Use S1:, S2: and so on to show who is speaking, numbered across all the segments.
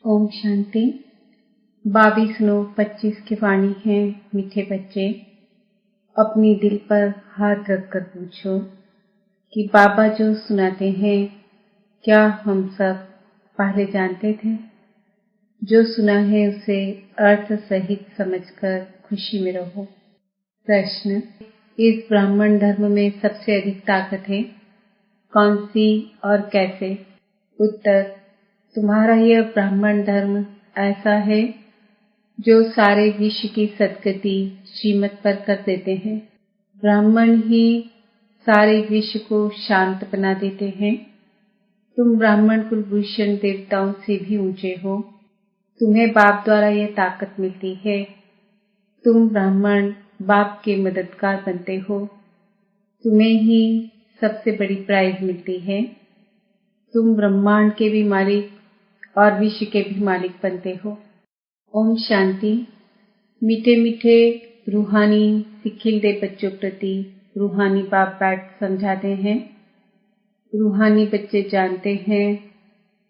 S1: ओम शांति। 22/9/25 की वाणी है। मीठे बच्चे, अपनी दिल पर हाथ रखकर पूछो कि बाबा जो सुनाते हैं क्या हम सब पहले जानते थे? जो सुना है उसे अर्थ सहित समझकर खुशी में रहो। प्रश्न: इस ब्राह्मण धर्म में सबसे अधिक ताकत है, कौन सी और कैसे? उत्तर: तुम्हारा यह ब्राह्मण धर्म ऐसा है जो सारे विश्व की सद्गति श्रीमत पर कर देते हैं। ब्राह्मण ही सारे विश्व को शांत बना देते हैं। तुम ब्राह्मण कुलभूषण देवताओं से भी ऊंचे हो। तुम्हें बाप द्वारा यह ताकत मिलती है। तुम ब्राह्मण बाप के मददगार बनते हो। तुम्हें ही सबसे बड़ी प्राइज मिलती है। तुम ब्रह्मांड के भी मालिक और विश्व के भी मालिक बनते हो। ओम शांति। मीठे मीठे रूहानी सिखिलदे बच्चों प्रति रूहानी बाप बैठ समझाते हैं। रूहानी बच्चे जानते हैं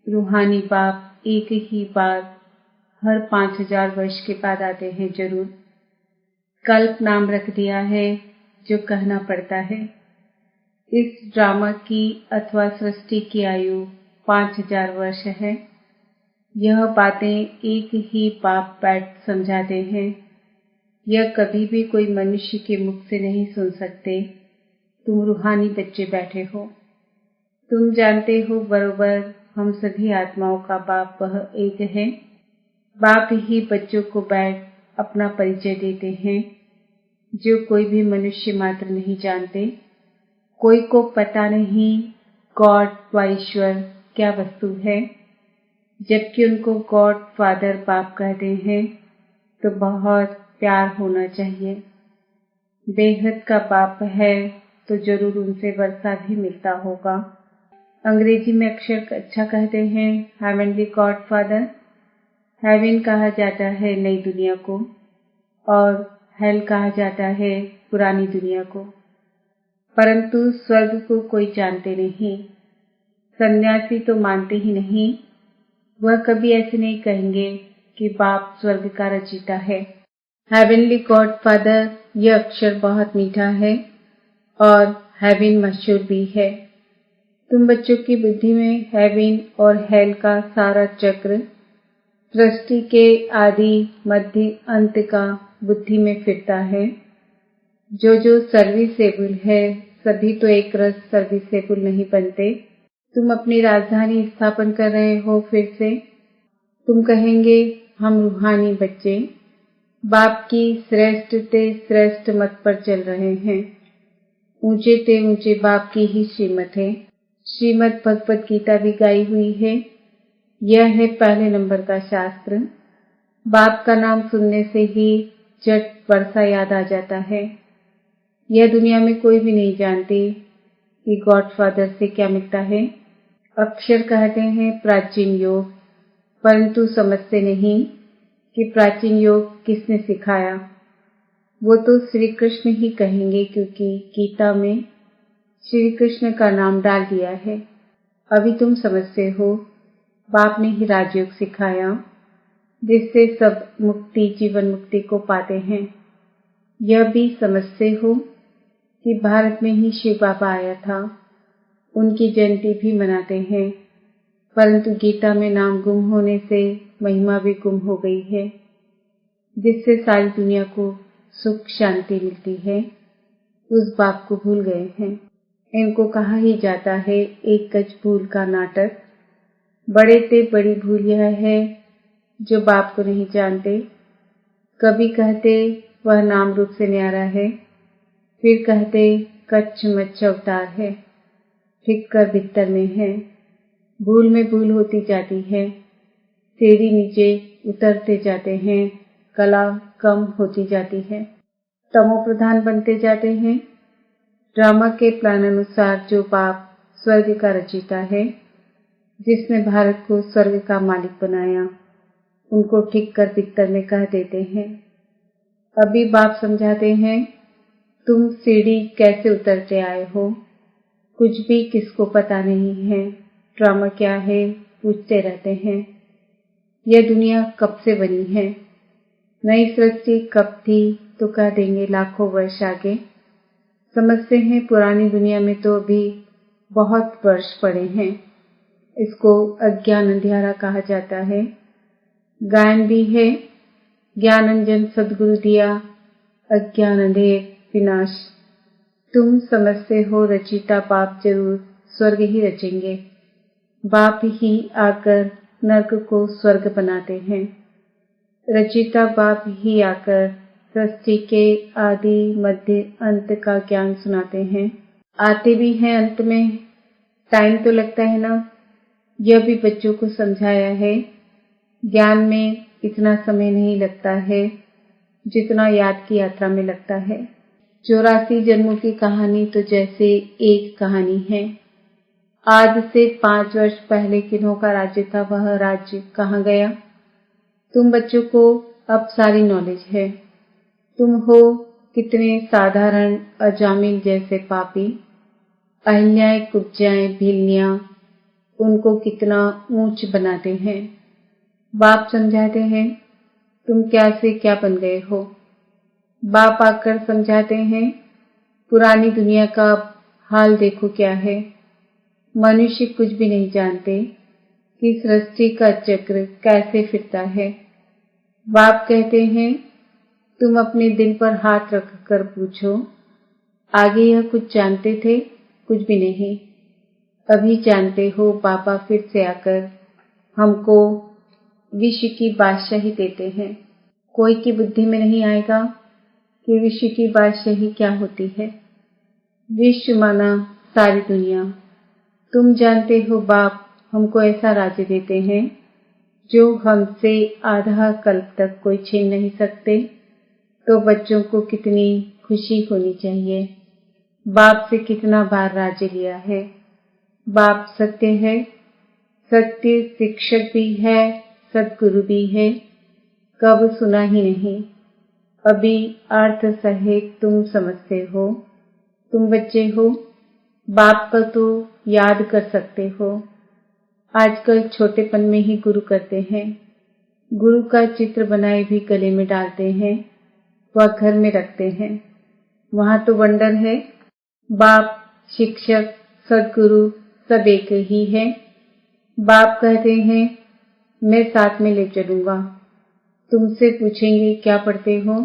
S1: रूहानी बाप एक ही बार हर 5000 वर्ष के बाद आते हैं जरूर। कल्प नाम रख दिया है जो कहना पड़ता है। इस ड्रामा की अथवा सृष्टि की आयु 5000 वर्ष है। यह बातें एक ही बाप बैठ समझाते हैं। यह कभी भी कोई मनुष्य के मुख से नहीं सुन सकते। तुम रूहानी बच्चे बैठे हो। तुम जानते हो बरोबर हम सभी आत्माओं का बाप वह एक है। बाप ही बच्चों को बैठ अपना परिचय देते हैं जो कोई भी मनुष्य मात्र नहीं जानते। कोई को पता नहीं गॉड व ईश्वर क्या वस्तु है, जबकि उनको गॉड फादर बाप कहते हैं तो बहुत प्यार होना चाहिए। बेहद का बाप है तो जरूर उनसे वर्षा भी मिलता होगा। अंग्रेजी में अक्षर अच्छा कहते हैं हेवनली गॉड फादर। हेवन कहा जाता है नई दुनिया को और हेल कहा जाता है पुरानी दुनिया को, परंतु स्वर्ग को कोई जानते नहीं। सन्यासी तो मानते ही नहीं। वह कभी ऐसे नहीं कहेंगे कि बाप स्वर्ग का रचयिता है। हेवनली गॉड फादर यह अक्षर बहुत मीठा है और हेवन मशहूर भी है। तुम बच्चों की बुद्धि में हेवन और हेल का सारा चक्र सृष्टि के आदि मध्य अंत का बुद्धि में फिरता है। जो सर्विसेबल है सभी तो एक रस सर्विसेबल नहीं बनते। तुम अपनी राजधानी स्थापन कर रहे हो फिर से। तुम कहेंगे हम रूहानी बच्चे बाप की श्रेष्ठ ते श्रेष्ठ मत पर चल रहे हैं। ऊंचे ते ऊंचे बाप की ही श्रीमत है। श्रीमद भगवत गीता भी गाई हुई है। यह है पहले नंबर का शास्त्र। बाप का नाम सुनने से ही झट वर्षा याद आ जाता है। यह दुनिया में कोई भी नहीं जानती कि गॉड फादर से क्या मिलता है। अक्षर कहते हैं प्राचीन योग, परंतु समझते नहीं कि प्राचीन योग किसने सिखाया। वो तो श्री कृष्ण ही कहेंगे क्योंकि गीता में श्री कृष्ण का नाम डाल दिया है। अभी तुम समझते हो बाप ने ही राजयोग सिखाया जिससे सब मुक्ति जीवन मुक्ति को पाते हैं। यह भी समझते हो कि भारत में ही शिव बाबा आया था। उनकी जयंती भी मनाते हैं, परंतु गीता में नाम गुम होने से महिमा भी गुम हो गई है, जिससे सारी दुनिया को सुख शांति मिलती है। उस बाप को भूल गए हैं। इनको कहा ही जाता है एक गज भूल का नाटक। बड़े से बड़ी भूल यह है जो बाप को नहीं जानते। कभी कहते वह नाम रूप से न्यारा है, फिर कहते कच्छ मच्छ अवतार है, फिक्कर भीतर में है। भूल में भूल होती जाती है। सीढ़ी नीचे उतरते जाते हैं, कला कम होती जाती है, तमो प्रधान बनते जाते हैं। ड्रामा के प्लान अनुसार जो बाप स्वर्ग का रचयिता है, जिसने भारत को स्वर्ग का मालिक बनाया, उनको ठीक कर भीतर में कह देते हैं। अभी बाप समझाते हैं तुम सीढ़ी कैसे उतरते आए हो। कुछ भी किसको पता नहीं है। ड्रामा क्या है पूछते रहते हैं। यह दुनिया कब से बनी है, नई सृष्टि कब थी तो कह देंगे लाखों वर्ष आगे। समझते हैं पुरानी दुनिया में तो अभी बहुत वर्ष पड़े हैं। इसको अज्ञान अंधियारा कहा जाता है। गायन भी है, ज्ञान अंजन सदगुरु दिया, अज्ञान अंधेर विनाश। तुम समझते हो रचिता बाप जरूर स्वर्ग ही रचेंगे। बाप ही आकर नरक को स्वर्ग बनाते हैं। रचिता बाप ही आकर सृष्टि के आदि मध्य अंत का ज्ञान सुनाते हैं। आते भी हैं अंत में, टाइम तो लगता है ना। यह भी बच्चों को समझाया है, ज्ञान में इतना समय नहीं लगता है जितना याद की यात्रा में लगता है। 84 जन्मों की कहानी तो जैसे एक कहानी है। आज से 5 वर्ष पहले किन्हों का राज्य था, वह राज्य कहाँ गया। तुम बच्चों को अब सारी नॉलेज है। तुम हो कितने साधारण अजामिल जैसे पापी, अहिल्याएं कुब्जाएं भिल्लियां उनको कितना ऊंच बनाते हैं। बाप समझाते हैं तुम क्या से क्या बन गए हो। बाप आकर समझाते हैं पुरानी दुनिया का हाल देखो क्या है। मनुष्य कुछ भी नहीं जानते कि सृष्टि का चक्र कैसे फिरता है। बाप कहते हैं तुम अपने दिल पर हाथ रखकर पूछो, आगे यह कुछ जानते थे, कुछ भी नहीं। अभी जानते हो। बाबा फिर से आकर हमको विश्व की बादशाही देते हैं। कोई की बुद्धि में नहीं आएगा कि विश्व की बादशाही क्या होती है। विश्व माना सारी दुनिया। तुम जानते हो बाप हमको ऐसा राज्य देते हैं जो हमसे आधा कल्प तक कोई छीन नहीं सकते। तो बच्चों को कितनी खुशी होनी चाहिए। बाप से कितना बार राज्य लिया है। बाप सत्य है, सत्य शिक्षक भी है, सद्गुरु भी है। कब सुना ही नहीं, अभी अर्थ सहित तुम समझते हो। तुम बच्चे हो, बाप का तो याद कर सकते हो। आजकल छोटेपन में ही गुरु करते हैं। गुरु का चित्र बनाए भी गले में डालते हैं, वह घर में रखते हैं। वहां तो वंडर है। बाप, शिक्षक, सद्गुरु सब एक ही है। बाप कहते हैं मैं साथ में ले चलूंगा। तुमसे पूछेंगे क्या पढ़ते हो,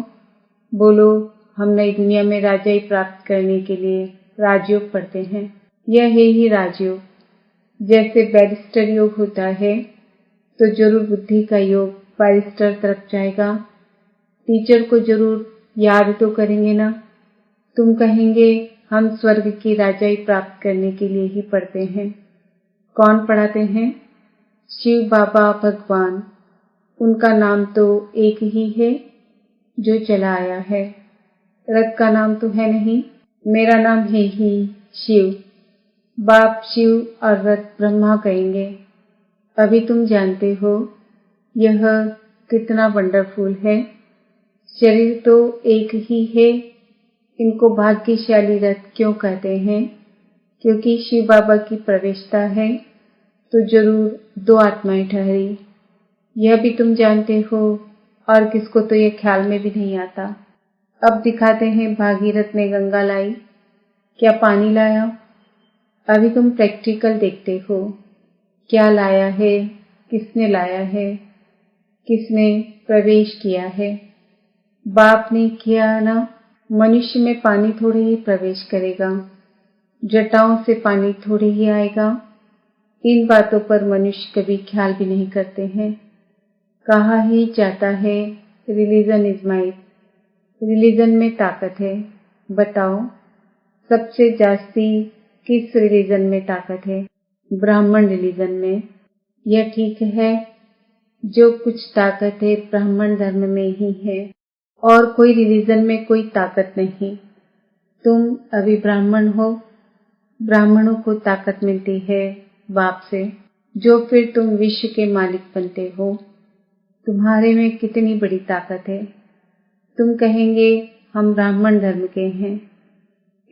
S1: बोलो हम नई दुनिया में राजाई प्राप्त करने के लिए राजयोग पढ़ते हैं। यह है ही राजयोग। जैसे बैरिस्टर योग होता है तो जरूर बुद्धि का योग बैरिस्टर तरफ जाएगा। टीचर को जरूर याद तो करेंगे ना। तुम कहेंगे हम स्वर्ग की राजाई प्राप्त करने के लिए ही पढ़ते हैं। कौन पढ़ाते हैं? शिव बाबा भगवान। उनका नाम तो एक ही है जो चला आया है। रथ का नाम तो है नहीं। मेरा नाम है ही शिव। बाप शिव और रथ ब्रह्मा कहेंगे। अभी तुम जानते हो यह कितना वंडरफुल है। शरीर तो एक ही है। इनको भाग्यशाली रथ क्यों कहते हैं? क्योंकि शिव बाबा की प्रवेशता है तो जरूर 2 आत्माएं ठहरी। यह भी तुम जानते हो और किसको तो यह ख्याल में भी नहीं आता। अब दिखाते हैं भागीरथ ने गंगा लाई, क्या पानी लाया? अभी तुम प्रैक्टिकल देखते हो क्या लाया है, किसने लाया है, किसने प्रवेश किया है। बाप ने किया ना। मनुष्य में पानी थोड़े ही प्रवेश करेगा, जटाओं से पानी थोड़े ही आएगा। इन बातों पर मनुष्य कभी ख्याल भी नहीं करते हैं। कहा ही जाता है रिलीजन इज माइट। रिलीजन में ताकत है। बताओ सबसे जास्ती किस रिलीजन में ताकत है? ब्राह्मण रिलीजन में। यह ठीक है, जो कुछ ताकत है ब्राह्मण धर्म में ही है और कोई रिलीजन में कोई ताकत नहीं। तुम अभी ब्राह्मण हो। ब्राह्मणों को ताकत मिलती है बाप से, जो फिर तुम विश्व के मालिक बनते हो। तुम्हारे में कितनी बड़ी ताकत है। तुम कहेंगे हम ब्राह्मण धर्म के हैं।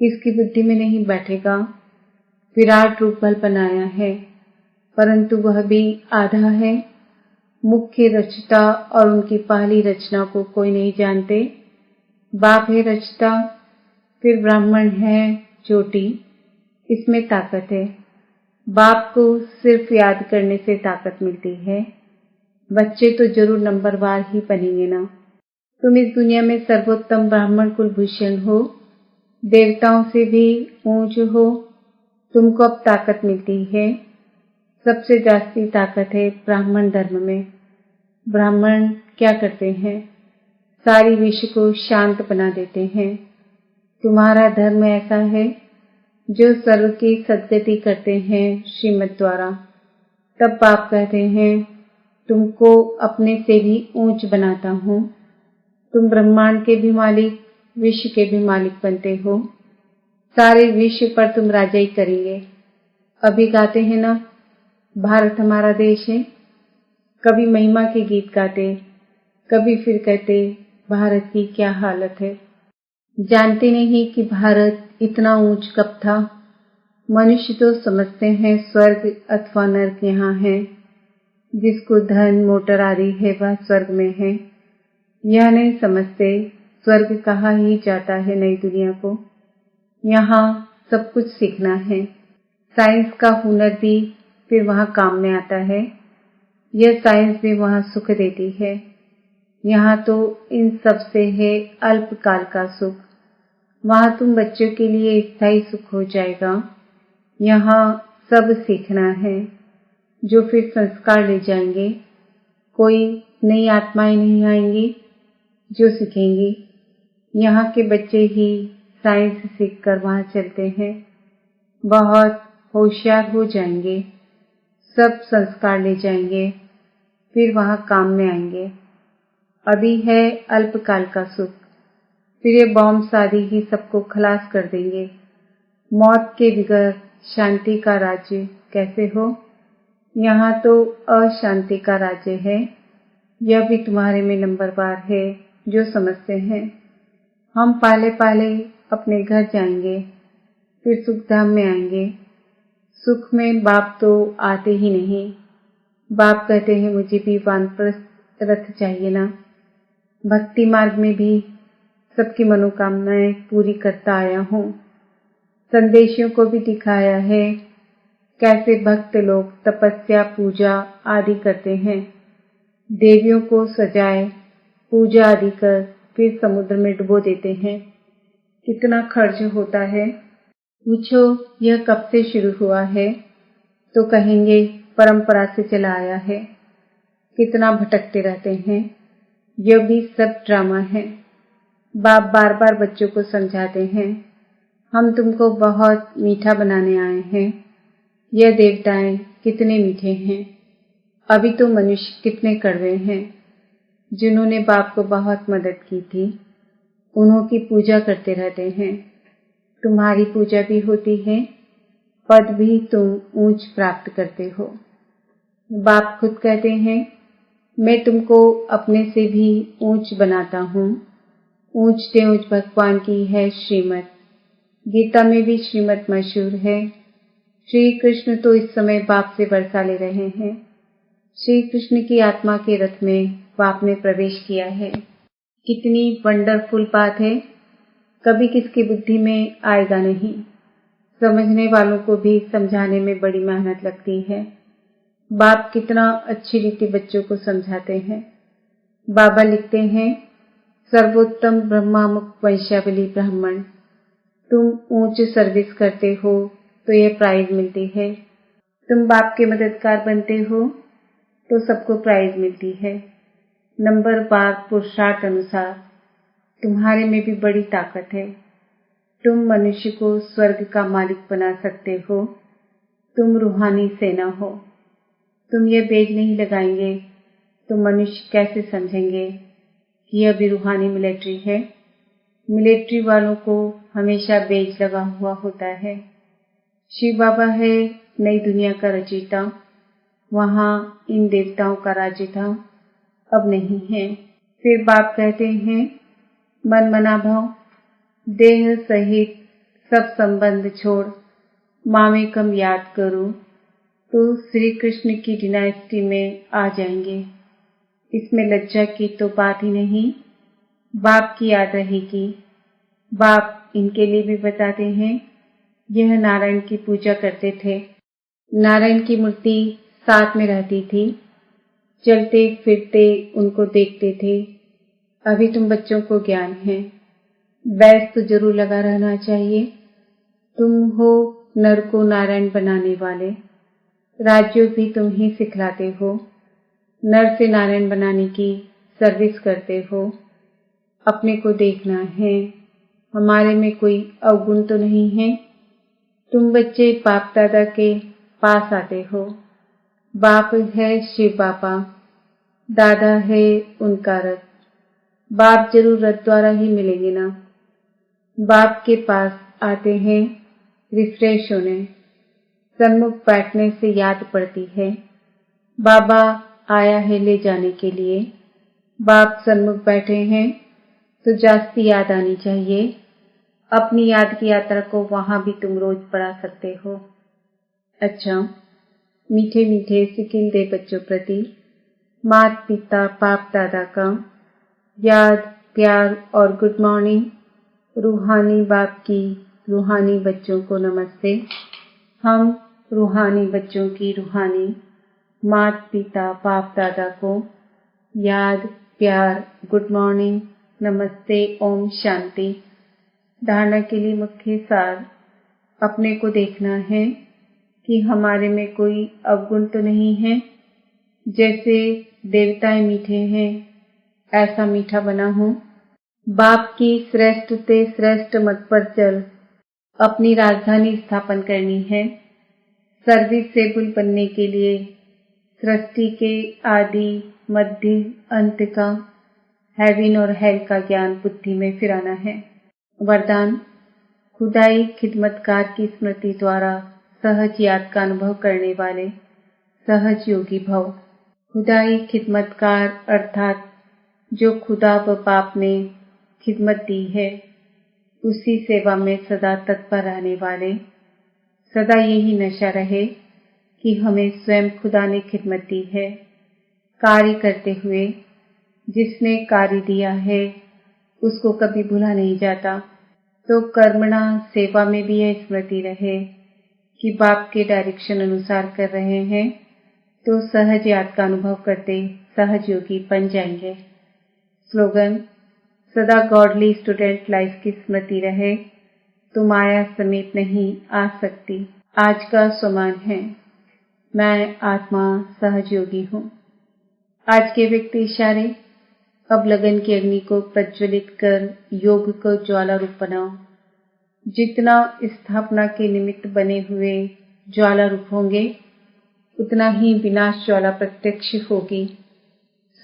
S1: किसकी बुद्धि में नहीं बैठेगा। विराट रूप बल बनाया है, परंतु वह भी आधा है। मुख्य रचता और उनकी पहली रचना को कोई नहीं जानते। बाप है रचता, फिर ब्राह्मण है चोटी, इसमें ताकत है। बाप को सिर्फ याद करने से ताकत मिलती है। बच्चे तो जरूर नंबरवार ही बनेंगे ना। तुम इस दुनिया में सर्वोत्तम ब्राह्मण कुलभूषण हो, देवताओं से भी ऊंच हो। तुमको अब ताकत मिलती है। सबसे जास्ती ताकत है ब्राह्मण धर्म में। ब्राह्मण क्या करते हैं? सारी विश्व को शांत बना देते हैं। तुम्हारा धर्म ऐसा है जो सर्व की सद्गति करते हैं श्रीमत द्वारा। तब बाप कहते हैं तुमको अपने से भी ऊंच बनाता हूँ। तुम ब्रह्मांड के भी मालिक, विश्व के भी मालिक बनते हो। सारे विश्व पर तुम राजाई करेंगे। अभी गाते हैं ना, भारत हमारा देश है। कभी महिमा के गीत गाते, कभी फिर कहते भारत की क्या हालत है। जानते नहीं कि भारत इतना ऊंच कब था। मनुष्य तो समझते हैं स्वर्ग अथवा नरक यहाँ है। जिसको धन मोटर आदि है वह स्वर्ग में है। यह नहीं समझते स्वर्ग कहा ही जाता है नई दुनिया को। यहाँ सब कुछ सीखना है। साइंस का हुनर भी फिर वहाँ काम में आता है। यह साइंस भी वहाँ सुख देती है। यहाँ तो इन सब से है अल्पकाल का सुख। वहाँ तुम बच्चों के लिए स्थायी सुख हो जाएगा। यहाँ सब सीखना है जो फिर संस्कार ले जाएंगे। कोई नई आत्माएं नहीं आएंगी जो सीखेंगी। यहाँ के बच्चे ही साइंस सीखकर वहाँ चलते हैं। बहुत होशियार हो जाएंगे। सब संस्कार ले जाएंगे, फिर वहाँ काम में आएंगे। अभी है अल्पकाल का सुख, फिर ये बॉम्ब शादी ही सबको खलास कर देंगे। मौत के बगैर शांति का राज्य कैसे हो? यहाँ तो अशांति का राज्य है। यह भी तुम्हारे में नंबरवार है जो समझते हैं। हम पहले पहले अपने घर जाएंगे, फिर सुखधाम में आएंगे। सुख में बाप तो आते ही नहीं। बाप कहते हैं मुझे भी वानप्रस्थ रथ चाहिए ना। भक्ति मार्ग में भी सबकी मनोकामनाएं पूरी करता आया हूँ। संदेशों को भी दिखाया है कैसे भक्त लोग तपस्या पूजा आदि करते हैं। देवियों को सजाए पूजा आदि कर फिर समुद्र में डुबो देते हैं। कितना खर्च होता है। पूछो यह कब से शुरू हुआ है तो कहेंगे परंपरा से चला आया है। कितना भटकते रहते हैं। यह भी सब ड्रामा है। बाप बार बार बच्चों को समझाते हैं हम तुमको बहुत मीठा बनाने आए हैं। यह देवताएं कितने मीठे हैं। अभी तो मनुष्य कितने कड़वे हैं। जिन्होंने बाप को बहुत मदद की थी उन्हों की पूजा करते रहते हैं। तुम्हारी पूजा भी होती है, पद भी तुम ऊंच प्राप्त करते हो। बाप खुद कहते हैं मैं तुमको अपने से भी ऊंच बनाता हूँ। ऊंच से ऊंच भगवान की है श्रीमत। गीता में भी श्रीमत मशहूर है। श्री कृष्ण तो इस समय बाप से वर्षा ले रहे हैं। श्री कृष्ण की आत्मा के रथ में बाप ने प्रवेश किया है। कितनी वंडरफुल बात है। कभी किसकी बुद्धि में आएगा नहीं। समझने वालों को भी समझाने में बड़ी मेहनत लगती है। बाप कितना अच्छी रीति बच्चों को समझाते हैं। बाबा लिखते हैं सर्वोत्तम ब्रह्मामुख वंशावली ब्राह्मण। तुम ऊंच सर्विस करते हो तो यह प्राइज मिलती है। तुम बाप के मददगार बनते हो तो सबको प्राइज मिलती है। नंबर बार पुरुषार्थ अनुसार। तुम्हारे में भी बड़ी ताकत है। तुम मनुष्य को स्वर्ग का मालिक बना सकते हो। तुम रूहानी सेना हो। तुम यह बेज नहीं लगाएंगे तो मनुष्य कैसे समझेंगे कि यह भी रूहानी मिलिट्री है। मिलिट्री वालों को हमेशा बेज लगा हुआ होता है। शिव बाबा है नई दुनिया का रचयिता। वहाँ इन देवताओं का राज्य था, अब नहीं है। फिर बाप कहते हैं मन मना भाव, देह सहित सब संबंध छोड़ मामेकम याद करो तो श्री कृष्ण की डिनाइस्टी में आ जाएंगे। इसमें लज्जा की तो बात ही नहीं। बाप की याद रहेगी। बाप इनके लिए भी बताते हैं, यह नारायण की पूजा करते थे। नारायण की मूर्ति साथ में रहती थी। चलते फिरते उनको देखते थे। अभी तुम बच्चों को ज्ञान है, बैस तो जरूर लगा रहना चाहिए। तुम हो नर को नारायण बनाने वाले, राजयोग भी तुम ही सिखलाते हो। नर से नारायण बनाने की सर्विस करते हो। अपने को देखना है, हमारे में कोई अवगुण तो नहीं है। तुम बच्चे बाप दादा के पास आते हो। बाप है शिव बाबा, दादा है उनका रथ। बाप जरूर रथ द्वारा ही मिलेंगे ना। बाप के पास आते हैं रिफ्रेश होने, सन्मुख बैठने से याद पड़ती है। बाबा आया है ले जाने के लिए। बाप सन्मुख बैठे हैं तो जास्ती याद आनी चाहिए। अपनी याद की यात्रा को वहां भी तुम रोज पढ़ा सकते हो। अच्छा, मीठे मीठे सिकिल दे बच्चों प्रति माता पिता बाप दादा का याद, प्यार और गुड मॉर्निंग। रूहानी बाप की रूहानी बच्चों को नमस्ते। हम रूहानी बच्चों की रूहानी माता पिता बाप दादा को याद, प्यार, गुड मॉर्निंग, नमस्ते, ओम शांति। धारणा के लिए मुख्य सार, अपने को देखना है कि हमारे में कोई अवगुण तो नहीं है। जैसे देवताएं मीठे हैं, ऐसा मीठा बना हूं। बाप की श्रेष्ठ से श्रेष्ठ मत पर चल अपनी राजधानी स्थापन करनी है। सर्विसेबल बनने के लिए सृष्टि के आदि, मध्य, अंत का, हेवन और हेल का ज्ञान बुद्धि में फिराना है। वरदान, खुदाई खिदमतकार की स्मृति द्वारा सहज याद का अनुभव करने वाले सहज योगी भव। खुदाई खिदमतकार अर्थात जो खुदा व बाप ने खिदमत दी है, उसी सेवा में सदा तत्पर रहने वाले। सदा यही नशा रहे कि हमें स्वयं खुदा ने खिदमत दी है। कार्य करते हुए जिसने कार्य दिया है उसको कभी भूला नहीं जाता। तो कर्मणा सेवा में भी यह स्मृति रहे कि बाप के डायरेक्शन अनुसार कर रहे हैं, तो सहज याद का अनुभव करते सहज योगी बन जाएंगे। स्लोगन, सदा गॉडली स्टूडेंट लाइफ की स्मृति रहे तो माया समेत नहीं आ सकती। आज का स्वमान है, मैं आत्मा सहज योगी हूँ। आज के व्यक्ति इशारे, अब लगन की अग्नि को प्रज्वलित कर योग को ज्वाला रूप बनाओ। जितना स्थापना के निमित्त बने हुए ज्वाला रूप होंगे, उतना ही विनाश ज्वाला प्रत्यक्ष होगी।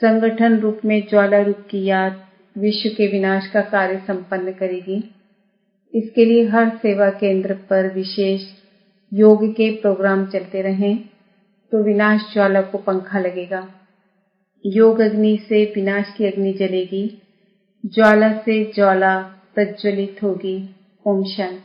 S1: संगठन रूप में ज्वाला रूप की याद विश्व के विनाश का कार्य संपन्न करेगी। इसके लिए हर सेवा केंद्र पर विशेष योग के प्रोग्राम चलते रहें तो विनाश ज्वाला को पंखा लगेगा। योग अग्नि से विनाश की अग्नि जलेगी, ज्वाला से ज्वाला प्रज्वलित होगी। ओम शांति।